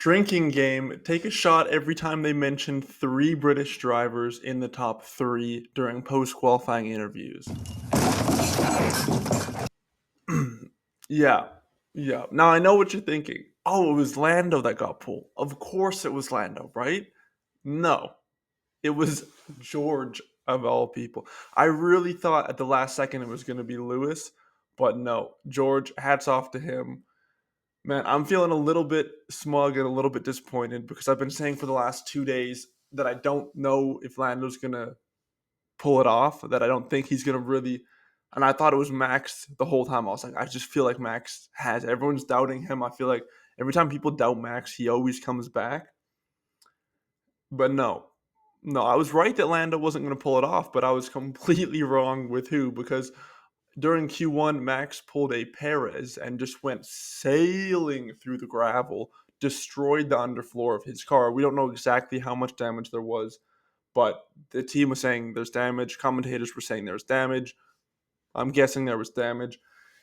Drinking game. Take a shot every time they mention three British drivers in the top three during post qualifying interviews. Yeah. Yeah. Now I know what you're thinking. Oh, it was Lando that got pulled. Of course it was Lando, right? No. It was George of all people. I really thought at the last second it was going to be Lewis, but no. George, hats off to him. Man, I'm feeling a little bit smug and a little bit disappointed because I've been saying for the last 2 days that I don't know if Lando's going to pull it off, that I don't think he's going to really. And I thought it was Max the whole time. I was like, I just feel like Max has. Everyone's doubting him. I feel like every time people doubt Max, he always comes back. But no. No, I was right that Lando wasn't going to pull it off, but I was completely wrong with who because during Q1, Max pulled a Perez and just went sailing through the gravel, destroyed the underfloor of his car. We don't know exactly how much damage there was, but the team was saying there's damage. Commentators were saying there's damage. I'm guessing there was damage.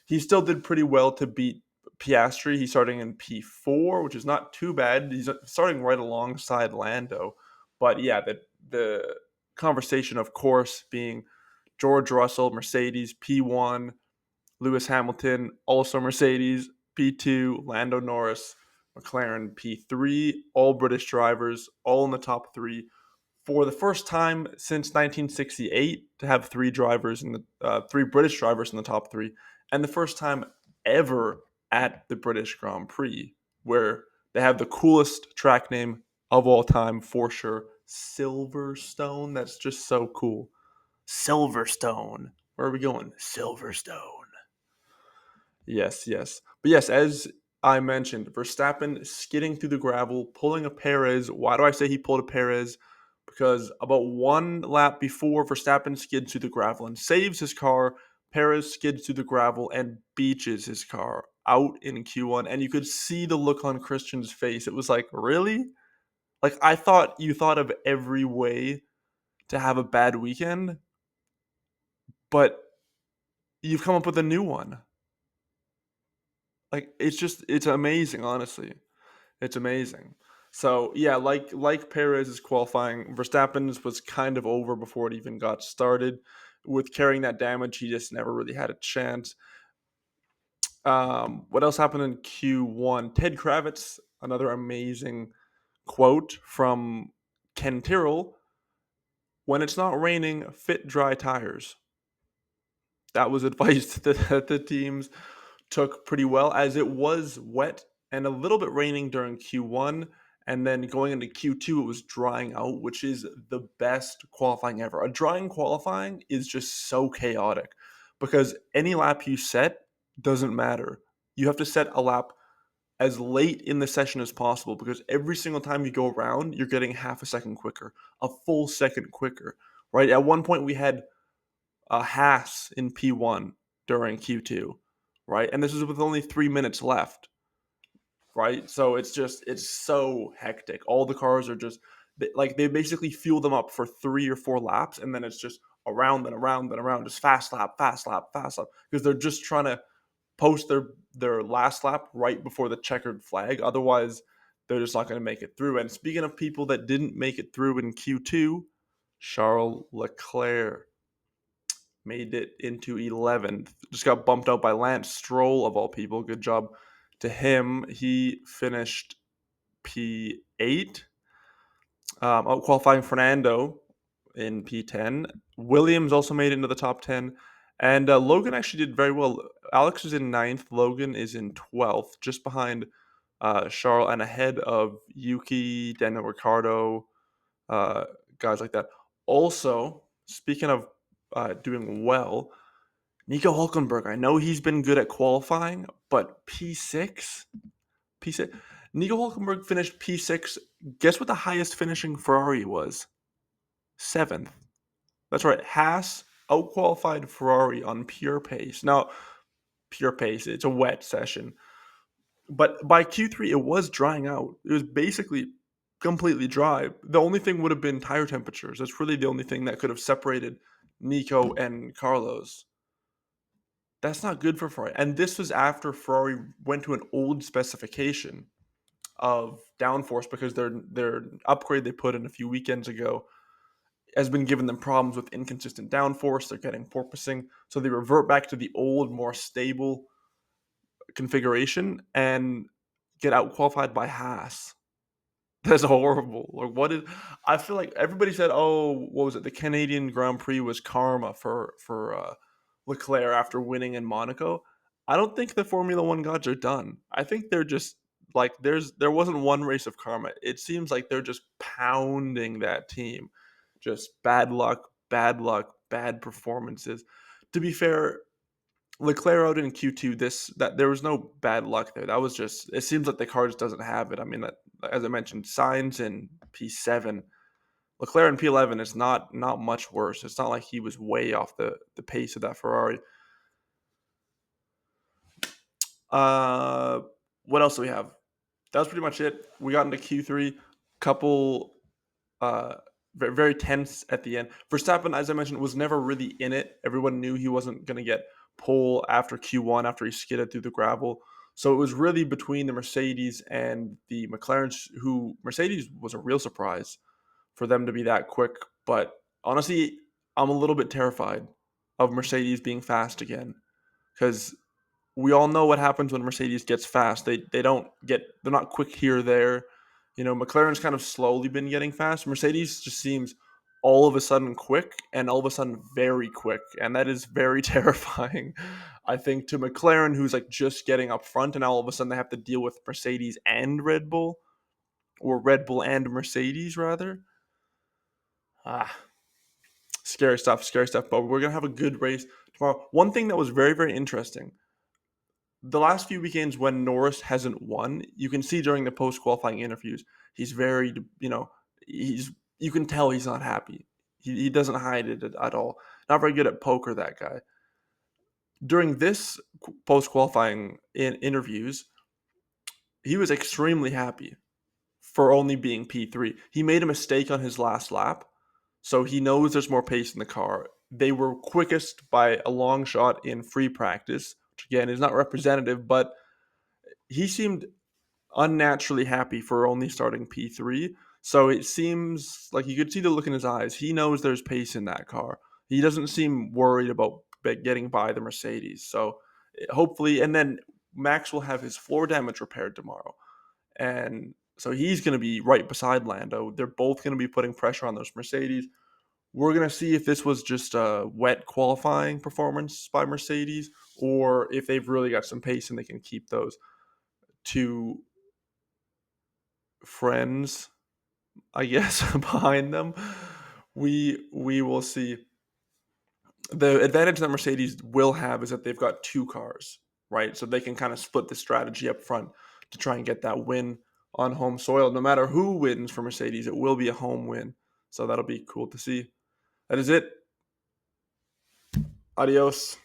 He still did pretty well to beat Piastri. He's starting in P4, which is not too bad. He's starting right alongside Lando. But yeah, the conversation, of course, being George Russell, Mercedes, P1, Lewis Hamilton, also Mercedes, P2, Lando Norris, McLaren, P3, all British drivers, all in the top three. For the first time since 1968 to have three British drivers in the top three, and the first time ever at the British Grand Prix, where they have the coolest track name of all time for sure, Silverstone. That's just so cool. Silverstone. Where are we going? Silverstone. Yes, yes. But yes, as I mentioned, Verstappen skidding through the gravel, pulling a Perez. Why do I say he pulled a Perez? Because about one lap before Verstappen skids through the gravel and saves his car, Perez skids through the gravel and beaches his car out in Q1. And you could see the look on Christian's face. It was like, really? Like, I thought you thought of every way to have a bad weekend, but you've come up with a new one. Like, it's amazing, honestly. It's amazing. So yeah, like Perez's qualifying, Verstappen's was kind of over before it even got started. With carrying that damage, he just never really had a chance. What else happened in Q1? Ted Kravitz, another amazing quote from Ken Tyrrell: "When it's not raining, fit dry tires." That was advice that the teams took pretty well, as it was wet and a little bit raining during Q1. And then going into Q2, it was drying out, which is the best qualifying ever. A drying qualifying is just so chaotic because any lap you set doesn't matter. You have to set a lap as late in the session as possible because every single time you go around, you're getting half a second quicker, a full second quicker, right? At one point, we had a Haas in P1 during Q2, right? And this is with only 3 minutes left, right? So it's so hectic. All the cars are just like they basically fuel them up for 3 or 4 laps, and then it's just around and around and around, just fast lap, fast lap, fast lap, because they're just trying to post their last lap right before the checkered flag. Otherwise, they're just not going to make it through. And speaking of people that didn't make it through in Q2, Charles Leclerc made it into 11th. Just got bumped out by Lance Stroll, of all people. Good job to him. He finished P8, out qualifying Fernando in P10. Williams also made it into the top 10. And Logan actually did very well. Alex is in 9th. Logan is in 12th, just behind Charles and ahead of Yuki, Daniel Ricciardo, guys like that. Also, speaking of doing well, Nico Hulkenberg. I know he's been good at qualifying, but P6, P6. Nico Hulkenberg finished P6. Guess what the highest finishing Ferrari was? 7th. That's right. Haas outqualified Ferrari on pure pace. Now, pure pace. It's a wet session, but by Q3 it was drying out. It was basically completely dry. The only thing would have been tire temperatures. That's really the only thing that could have separated Nico and Carlos. That's not good for Ferrari. And this was after Ferrari went to an old specification. of downforce because their upgrade they put in a few weekends ago has been giving them problems with inconsistent downforce. They're getting porpoising, so they revert back to the old, more stable configuration and get out qualified by Haas. That's horrible. Like, what is? I feel like everybody said, "Oh, what was it? The Canadian Grand Prix was karma for Leclerc after winning in Monaco." I don't think the Formula One gods are done. I think they're just like there wasn't one race of karma. It seems like they're just pounding that team, just bad luck, bad performances. To be fair, Leclerc out in Q2, that there was no bad luck there. That was just it seems like the car just doesn't have it. I mean, as I mentioned, Sainz in P7, Leclerc in P11 is not much worse. It's not like he was way off the pace of that Ferrari. Uh, what else do we have? That was pretty much it. We got into Q3, couple uh very, very tense at the end. Verstappen, as I mentioned, was never really in it. Everyone knew he wasn't going to get pole after Q1 after he skidded through the gravel. So it was really between the Mercedes and the McLarens, who Mercedes was a real surprise for them to be that quick. But honestly, I'm a little bit terrified of Mercedes being fast again because we all know what happens when Mercedes gets fast. They're not quick here or there. You know, McLaren's kind of slowly been getting fast. Mercedes just seems all of a sudden quick and all of a sudden very quick, and that is very terrifying. I think to McLaren, who's like just getting up front, and all of a sudden they have to deal with Mercedes and Red Bull, or Red Bull and Mercedes rather. Ah, scary stuff, scary stuff. But we're gonna have a good race tomorrow. One thing that was very, very interesting, the last few weekends when Norris hasn't won, you can see during the post qualifying interviews, he's very, he's, you can tell he's not happy. He doesn't hide it at all. Not very good at poker, that guy. During this post qualifying interviews, he was extremely happy for only being P3. He made a mistake on his last lap, so he knows there's more pace in the car. They were quickest by a long shot in free practice, which again is not representative, but he seemed unnaturally happy for only starting P3. So it seems like you could see the look in his eyes. He knows there's pace in that car. He doesn't seem worried about getting by the Mercedes. So hopefully, and then Max will have his floor damage repaired tomorrow. And so he's going to be right beside Lando. They're both going to be putting pressure on those Mercedes. We're going to see if this was just a wet qualifying performance by Mercedes or if they've really got some pace and they can keep those two friends, I guess, behind them. We will see. The advantage that Mercedes will have is that they've got two cars, right? So they can kind of split the strategy up front to try and get that win on home soil. No matter who wins for Mercedes, it will be a home win. So that'll be cool to see. That is it. Adios.